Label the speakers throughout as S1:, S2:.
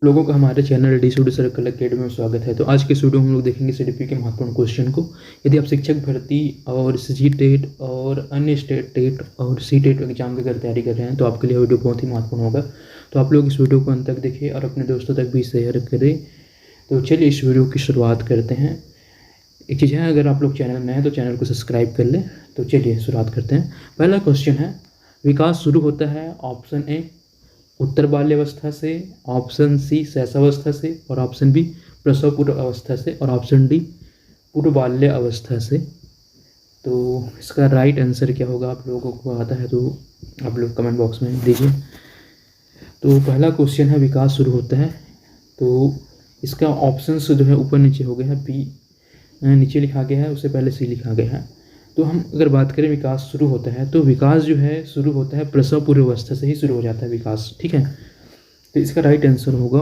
S1: लोगों का हमारे channel D study circle academy में स्वागत है। तो आज के वीडियो में हम लोग देखेंगे सीडीपी के महत्वपूर्ण क्वेश्चन को। यदि आप शिक्षक भर्ती और सी टेट और अन्य स्टेट टेट और सी टेट एग्जाम की अगर तैयारी कर रहे हैं तो आपके लिए वीडियो बहुत ही महत्वपूर्ण होगा। तो आप लोग इस वीडियो को अंत तक देखें और अपने दोस्तों तक भी शेयर करें। तो चलिए इस वीडियो की शुरुआत करते हैं। एक चीज़ है, अगर आप लोग चैनल में हैं तो चैनल को सब्सक्राइब कर लें। तो चलिए शुरुआत करते हैं। पहला क्वेश्चन है, विकास शुरू होता है ऑप्शन ए उत्तर बाल्यावस्था से, ऑप्शन सी शैशवावस्था से, और ऑप्शन बी प्रसव पूर्व अवस्था से, और ऑप्शन डी पूर्व बाल्य अवस्था से। तो इसका राइट आंसर क्या होगा आप लोगों को आता है तो आप लोग कमेंट बॉक्स में दीजिए। तो पहला क्वेश्चन है, विकास शुरू होता है, तो इसका ऑप्शंस जो है ऊपर नीचे हो गया है। बी नीचे लिखा गया है, उससे पहले सी लिखा गया है। तो हम अगर बात करें विकास शुरू होता है, तो विकास जो है शुरू होता है प्रसव पूर्व अवस्था से ही शुरू हो जाता है विकास, ठीक है। तो इसका राइट आंसर होगा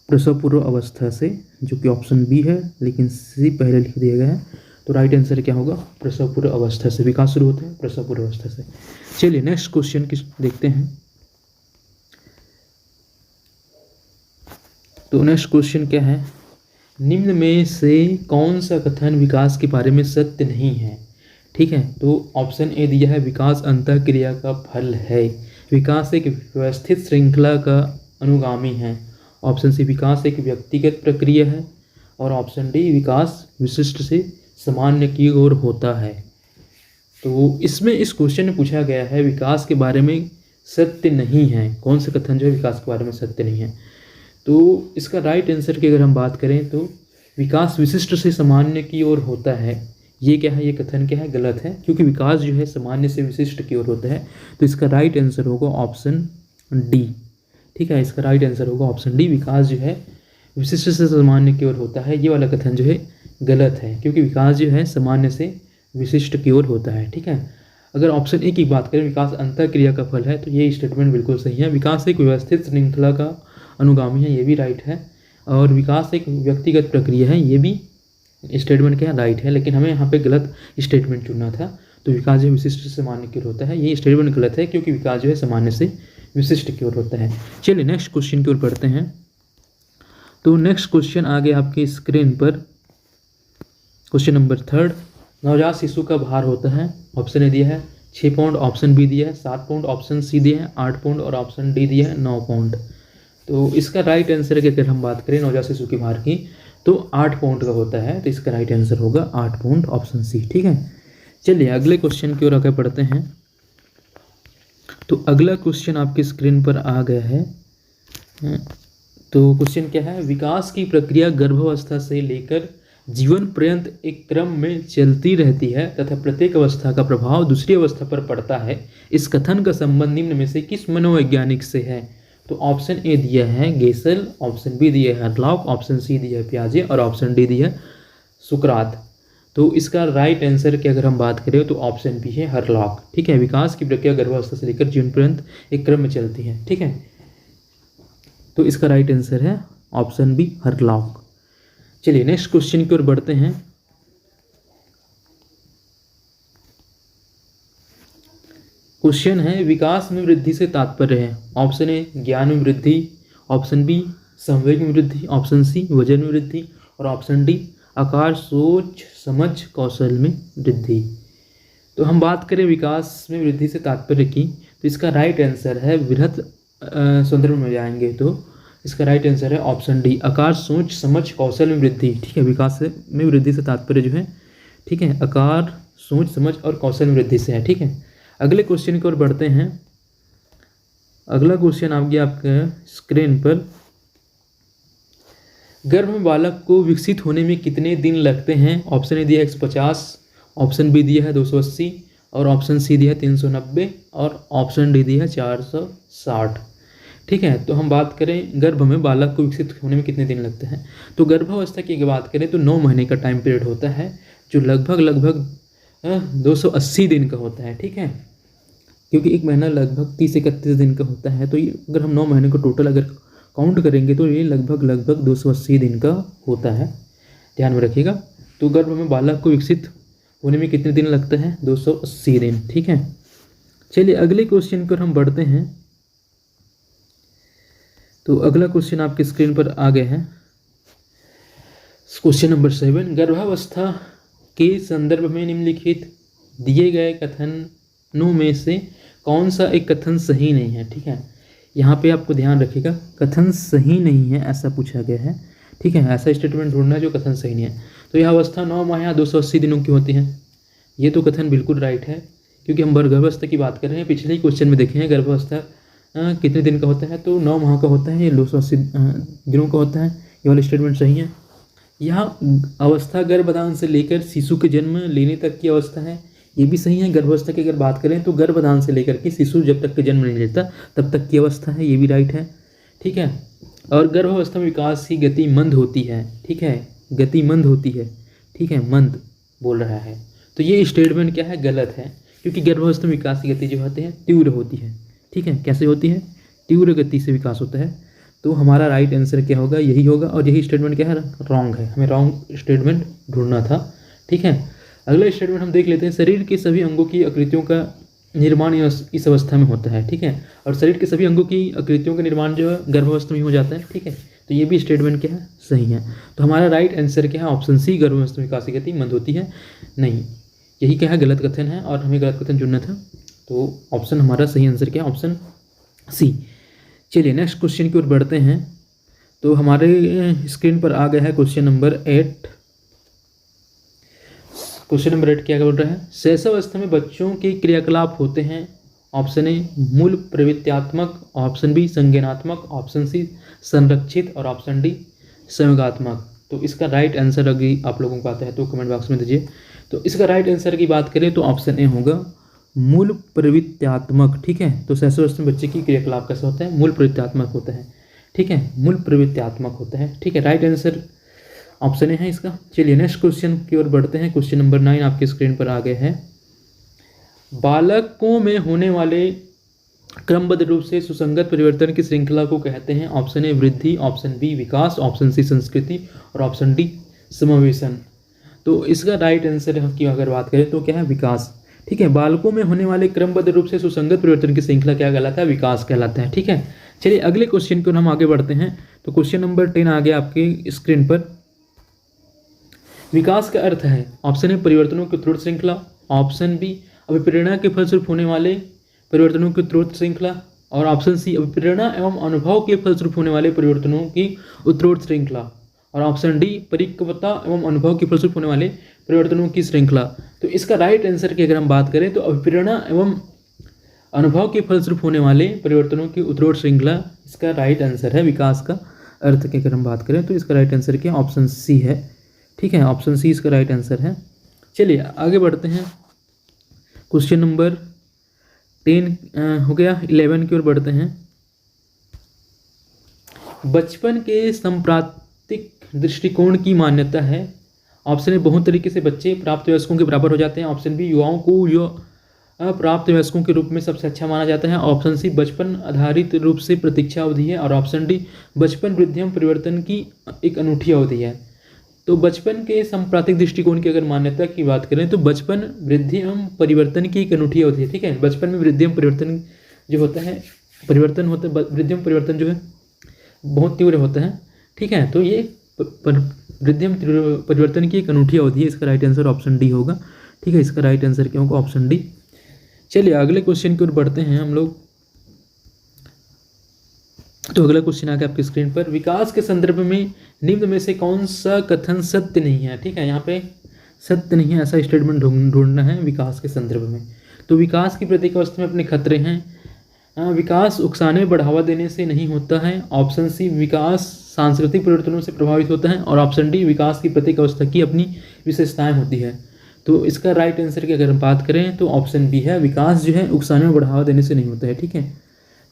S1: प्रसव पूर्व अवस्था से, जो कि ऑप्शन बी है, लेकिन सी पहले लिख दिया गया है। तो राइट आंसर क्या होगा, प्रसव पूर्व अवस्था से विकास शुरू होता है प्रसव पूर्व अवस्था से। चलिए नेक्स्ट क्वेश्चन की देखते हैं। तो नेक्स्ट क्वेश्चन क्या है, निम्न में से कौन सा कथन विकास के बारे में सत्य नहीं है, ठीक है। तो ऑप्शन ए दिया है, विकास अंतःक्रिया का फल है। विकास एक व्यवस्थित श्रृंखला का अनुगामी है। ऑप्शन सी, विकास एक व्यक्तिगत प्रक्रिया है। और ऑप्शन डी, विकास विशिष्ट से सामान्य की ओर होता है। तो इसमें इस क्वेश्चन में पूछा गया है विकास के बारे में सत्य नहीं है, कौन सा कथन जो है विकास के बारे में सत्य नहीं है। तो इसका राइट आंसर की अगर हम बात करें तो विकास विशिष्ट से सामान्य की ओर होता है। ये क्या है, ये कथन क्या है, गलत है, क्योंकि विकास जो है सामान्य से विशिष्ट की ओर होता है। तो इसका राइट आंसर होगा ऑप्शन डी, ठीक है। इसका राइट आंसर होगा ऑप्शन डी, विकास जो है विशिष्ट से सामान्य की ओर होता है। ये वाला कथन जो है गलत है, क्योंकि विकास जो है सामान्य से विशिष्ट की ओर होता है, ठीक है। अगर ऑप्शन ए की बात करें, विकास अंतःक्रिया का फल है, तो ये स्टेटमेंट बिल्कुल सही है। विकास एक व्यवस्थित श्रृंखला का अनुगामी है, ये भी राइट है। और विकास एक व्यक्तिगत प्रक्रिया है, ये भी स्टेटमेंट क्या है, राइट है। लेकिन हमें यहाँ पे गलत स्टेटमेंट चुनना था। तो विकास जो है विशिष्ट से सामान्य की ओर होता है, ये स्टेटमेंट गलत है, क्योंकि विकास जो है सामान्य से विशिष्ट की ओर होता है। चलिए नेक्स्ट क्वेश्चन की ओर बढ़ते हैं। तो नेक्स्ट क्वेश्चन आ गया आपकी स्क्रीन पर, क्वेश्चन नंबर 3। नवजात शिशु का भार होता है, ऑप्शन ए दिया है 6 पाउंड, ऑप्शन बी दिया है 7 पाउंड, ऑप्शन सी दिया है 8 पाउंड, और ऑप्शन डी दिया है 9 पाउंड। तो इसका राइट आंसर की अगर हम बात करें नवजात शिशु के भार की, तो 8 पाउंड का होता है। तो इसका राइट आंसर होगा 8 पाउंड, ऑप्शन सी, ठीक है। चलिए अगले क्वेश्चन की ओर आगे बढ़ते हैं। तो अगला क्वेश्चन आपकी स्क्रीन पर आ गया है। तो क्वेश्चन क्या है, विकास की प्रक्रिया गर्भावस्था से लेकर जीवन पर्यंत एक क्रम में चलती रहती है तथा प्रत्येक अवस्था का प्रभाव दूसरी अवस्था पर पड़ता है। इस कथन का संबंध निम्न में से किस मनोवैज्ञानिक से है। तो ऑप्शन ए दिया है गेसल, ऑप्शन बी दिया है हरलॉक, ऑप्शन सी दिया है पियाजे, और ऑप्शन डी दिया है सुकरात। तो इसका राइट आंसर की अगर हम बात करें तो ऑप्शन बी है हरलॉक, ठीक है। विकास की प्रक्रिया गर्भावस्था से लेकर जीवन पर्यंत एक क्रम में चलती है, ठीक है। तो इसका राइट आंसर है ऑप्शन बी हरलॉक। चलिए नेक्स्ट क्वेश्चन की ओर बढ़ते हैं। क्वेश्चन है, विकास में वृद्धि से तात्पर्य है। ऑप्शन ए ज्ञान में वृद्धि, ऑप्शन बी संवेग में वृद्धि, ऑप्शन सी वजन में वृद्धि, और ऑप्शन डी आकार सोच समझ कौशल में वृद्धि। तो हम बात करें विकास में वृद्धि से तात्पर्य की, तो इसका राइट आंसर है वृहत संदर्भ में जाएंगे तो इसका राइट आंसर है ऑप्शन डी, आकार सोच समझ कौशल में वृद्धि, ठीक है। विकास में वृद्धि से तात्पर्य जो है, ठीक है, आकार सोच समझ और कौशल में वृद्धि से है, ठीक है। अगले क्वेश्चन की ओर बढ़ते हैं। अगला क्वेश्चन आ गया आपके स्क्रीन पर, गर्भ में बालक को विकसित होने में कितने दिन लगते हैं। ऑप्शन ए दिया है 150, ऑप्शन बी दिया है 280, और ऑप्शन सी दिया है 390, और ऑप्शन डी दिया है 460, ठीक है। तो हम बात करें गर्भ में बालक को विकसित होने में कितने दिन लगते हैं। तो गर्भावस्था की बात करें तो 9 महीने का टाइम पीरियड होता है, जो लगभग 280 दिन का होता है, ठीक है। क्योंकि एक महीना लगभग 30-31 दिन का होता है, तो ये अगर हम 9 महीने को टोटल अगर काउंट करेंगे तो ये लगभग 280 दिन का होता है, ध्यान में रखिएगा। तो गर्भ में बालक को विकसित होने में कितने दिन लगते हैं, 280 दिन, ठीक है। चलिए अगले क्वेश्चन पर हम बढ़ते हैं। तो अगला क्वेश्चन आपकी स्क्रीन पर आ गया है। क्वेश्चन नंबर 7, गर्भावस्था के संदर्भ में निम्नलिखित दिए गए कथनों में से कौन सा एक कथन सही नहीं है। ठीक है, यहाँ पे आपको ध्यान रखिएगा, कथन सही नहीं है ऐसा पूछा गया है। ठीक है, ऐसा स्टेटमेंट ढूंढना है जो कथन सही नहीं है। तो यह अवस्था 9 माह या 280 दिनों की होती है। ये तो कथन बिल्कुल राइट है, क्योंकि हम गर्भावस्था की बात कर रहे हैं। पिछले ही क्वेश्चन में देखे हैं गर्भावस्था कितने दिन का होता है, तो 9 माह का होता है, ये 280 दिनों का होता है। ये वाला स्टेटमेंट सही है। यह अवस्था गर्भधान से लेकर शिशु के जन्म लेने तक की अवस्था है, ये भी सही है। गर्भावस्था की अगर बात करें तो गर्भधान से लेकर के शिशु जब तक के जन्म नहीं लेता तब तक की अवस्था है, ये भी राइट है। ठीक है, और गर्भावस्था में विकास की गति मंद होती है। ठीक है, गति मंद होती है। ठीक है, मंद बोल रहा है, तो ये स्टेटमेंट क्या है, गलत है, क्योंकि गर्भावस्था में विकास की गति जो होती है तीव्र होती है। ठीक है, कैसे होती है, तीव्र गति से विकास होता है। तो हमारा राइट आंसर क्या होगा, यही होगा। और यही स्टेटमेंट क्या है, रॉन्ग है, हमें रॉन्ग स्टेटमेंट ढूंढना था। ठीक है, अगला स्टेटमेंट हम देख लेते हैं। शरीर के सभी अंगों की आकृतियों का निर्माण इस अवस्था में होता है। ठीक है, और शरीर के सभी अंगों की आकृतियों का निर्माण जो है गर्भावस्था में हो जाता है। ठीक है, तो ये भी स्टेटमेंट क्या है, सही है। तो हमारा राइट आंसर क्या है, ऑप्शन सी, गर्भावस्था में विकास की गति मंद होती है। नहीं, यही क्या है, गलत कथन है, और हमें गलत कथन चुनना था। तो ऑप्शन हमारा सही आंसर क्या है, ऑप्शन सी। चलिए नेक्स्ट क्वेश्चन की ओर बढ़ते हैं। तो हमारे स्क्रीन पर आ गया है क्वेश्चन नंबर 8। क्वेश्चन नंबर 8 क्या बोल रहा है, शैशवावस्था में बच्चों के क्रियाकलाप होते हैं। ऑप्शन ए मूल प्रवृत्त्यात्मक, ऑप्शन बी संज्ञानात्मक, ऑप्शन सी संरक्षित, और ऑप्शन डी संयोगात्मक। तो इसका राइट आंसर अगर आप लोगों को आता है तो कमेंट बॉक्स में दीजिए। तो इसका राइट आंसर की बात करें तो ऑप्शन ए होगा मूल प्रवृत्त्यात्मक। ठीक है, तो शैशवावस्था में बच्चे की क्रियाकलाप कैसा होता है, मूल प्रवृत्त्यात्मक होता है। ठीक है, मूल प्रवृत्त्यात्मक होता है। ठीक है, राइट आंसर ऑप्शन ए है इसका। चलिए नेक्स्ट क्वेश्चन की ओर बढ़ते हैं। क्वेश्चन नंबर 9 आपके स्क्रीन पर आ गए हैं। बालकों में होने वाले क्रमबद्ध रूप से सुसंगत परिवर्तन की श्रृंखला को कहते हैं। ऑप्शन ए वृद्धि, ऑप्शन बी विकास, ऑप्शन सी संस्कृति, और ऑप्शन डी समावेशन। तो इसका राइट आंसर की अगर बात करें तो क्या है, विकास। ठीक है, बालकों में होने वाले क्रमबद्ध रूप से सुसंगत परिवर्तन की श्रृंखला क्या कहलाता है, विकास कहलाता है। ठीक है, चलिए अगले क्वेश्चन को हम आगे बढ़ते हैं। तो क्वेश्चन नंबर 10 आ गया आपके स्क्रीन पर। विकास का अर्थ है, ऑप्शन ए परिवर्तनों की त्वरित श्रृंखला, ऑप्शन बी अभिप्रेरणा के फलस्वरूप होने वाले परिवर्तनों की त्वरित श्रृंखला, और ऑप्शन सी अभिप्रेरणा एवं अनुभव के फलस्वरूप होने वाले परिवर्तनों की उत्तरोत्तर श्रृंखला, और ऑप्शन डी परिपक्वता एवं अनुभव के फलस्वरूप होने वाले परिवर्तनों की श्रृंखला। तो इसका राइट आंसर की अगर हम बात करें तो अभिप्रेरणा एवं अनुभव के फलस्वरूप होने वाले परिवर्तनों की उत्तरोत्तर श्रृंखला इसका राइट आंसर है। विकास का अर्थ की अगर हम बात करें तो इसका राइट आंसर क्या, ऑप्शन सी है। ठीक है, ऑप्शन सी इसका राइट आंसर है। चलिए आगे बढ़ते हैं। क्वेश्चन नंबर 10 हो गया, 11 की ओर बढ़ते हैं। बचपन के संप्राप्तिक दृष्टिकोण की मान्यता है। ऑप्शन ए बहुत तरीके से बच्चे प्राप्त वयस्कों के बराबर हो जाते हैं, ऑप्शन बी युवाओं को अप्राप्त वयस्कों के रूप में सबसे अच्छा माना जाता है, ऑप्शन सी बचपन आधारित रूप से प्रतीक्षा अवधि है, और ऑप्शन डी बचपन वृद्धि एवं परिवर्तन की एक अनूठी अवधि है। तो बचपन के संप्राप्तिक दृष्टिकोण की अगर मान्यता की बात करें तो बचपन वृद्धि एवं परिवर्तन की एक अनूठी अवधि है। ठीक है, बचपन में वृद्धि एवं परिवर्तन जो होता है, परिवर्तन होता है, वृद्धि एवं परिवर्तन जो है बहुत तीव्र होता है। ठीक है, तो ये वृद्धि एवं परिवर्तन की एक अनूठी अवधि है। इसका राइट आंसर ऑप्शन डी होगा। ठीक है, इसका राइट आंसर क्या होगा, ऑप्शन डी। चलिए अगले क्वेश्चन की ओर बढ़ते हैं हम लोग। तो अगला क्वेश्चन आ गया आपकी स्क्रीन पर। विकास के संदर्भ में निम्न में से कौन सा कथन सत्य नहीं है। ठीक है, यहाँ पे सत्य नहीं है ऐसा स्टेटमेंट ढूंढना है विकास के संदर्भ में। तो विकास की प्रत्येक अवस्था में अपने खतरे हैं। विकास उकसाने बढ़ावा देने से नहीं होता है, ऑप्शन सी विकास सांस्कृतिक परिवर्तनों से प्रभावित होता है, और ऑप्शन डी विकास की प्रत्येक अवस्था की अपनी विशेषताएं होती है। तो इसका राइट आंसर की अगर हम बात करें तो ऑप्शन बी है, विकास जो है उकसाने में बढ़ावा देने से नहीं होता है। ठीक है,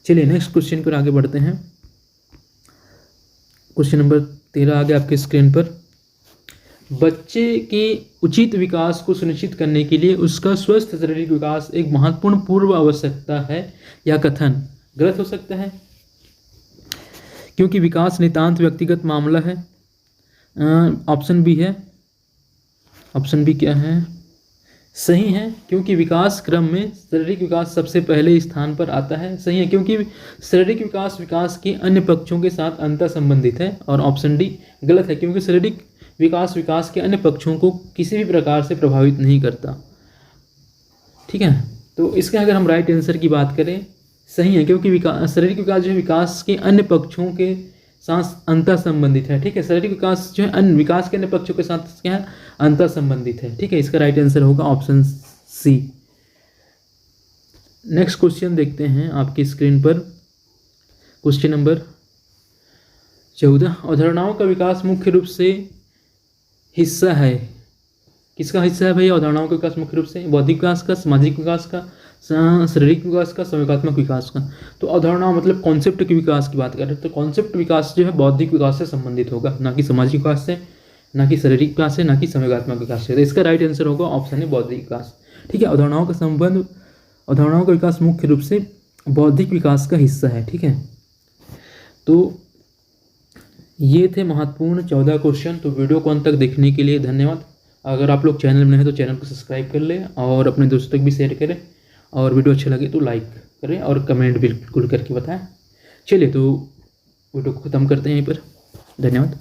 S1: चलिए नेक्स्ट क्वेश्चन पर आगे बढ़ते हैं। क्वेश्चन नंबर 13 आ गया आपके स्क्रीन पर। बच्चे के उचित विकास को सुनिश्चित करने के लिए उसका स्वस्थ शारीरिक विकास एक महत्वपूर्ण पूर्व आवश्यकता है। यह कथन गलत हो सकता है, क्योंकि विकास नितांत व्यक्तिगत मामला है। ऑप्शन बी है, ऑप्शन बी क्या है, सही है, क्योंकि विकास क्रम में शारीरिक विकास सबसे पहले स्थान पर आता है। सही है, क्योंकि शारीरिक विकास विकास के अन्य पक्षों के साथ अंतर संबंधित है। और ऑप्शन डी गलत है, क्योंकि शारीरिक विकास विकास के अन्य पक्षों को किसी भी प्रकार से प्रभावित नहीं करता। ठीक है, तो इसके अगर हम राइट आंसर की बात करें, सही है, क्योंकि शारीरिक विकास जो है विकास के अन्य पक्षों के साथ अंतर संबंधित है। ठीक है, शारीरिक विकास जो है अन्य विकास के अन्य पक्षों के साथ क्या है, अंतर संबंधित है। ठीक है, इसका राइट आंसर होगा ऑप्शन सी। नेक्स्ट क्वेश्चन देखते हैं आपकी स्क्रीन पर, क्वेश्चन नंबर 14। अवधारणाओं का विकास मुख्य रूप से हिस्सा है, किसका हिस्सा है भाई अवधारणाओं का विकास मुख्य रूप से? बौद्धिक विकास का, सामाजिक विकास का, शारीरिक विकास का, संवेगात्मक विकास का। तो अवधारणा मतलब कॉन्सेप्ट के विकास की बात कर रहे हैं, तो कॉन्सेप्ट विकास जो है बौद्धिक विकास से संबंधित होगा, ना कि सामाजिक विकास से, ना कि शारीरिक विकास से, ना कि संवेगात्मक विकास से। तो इसका राइट आंसर होगा ऑप्शन है बौद्धिक विकास। ठीक है, अवधारणाओं का संबंध, अवधारणाओं का विकास मुख्य रूप से बौद्धिक विकास का हिस्सा है। ठीक है, तो ये थे महत्वपूर्ण 14 क्वेश्चन। तो वीडियो को अंत तक देखने के लिए धन्यवाद। अगर आप लोग चैनल में हैं तो चैनल को सब्सक्राइब कर लें और अपने दोस्तों तक भी शेयर करें, और वीडियो अच्छा लगे तो लाइक करें और कमेंट बिल्कुल करके बताएं। चलिए, तो वीडियो को ख़त्म करते हैं यहीं पर। धन्यवाद।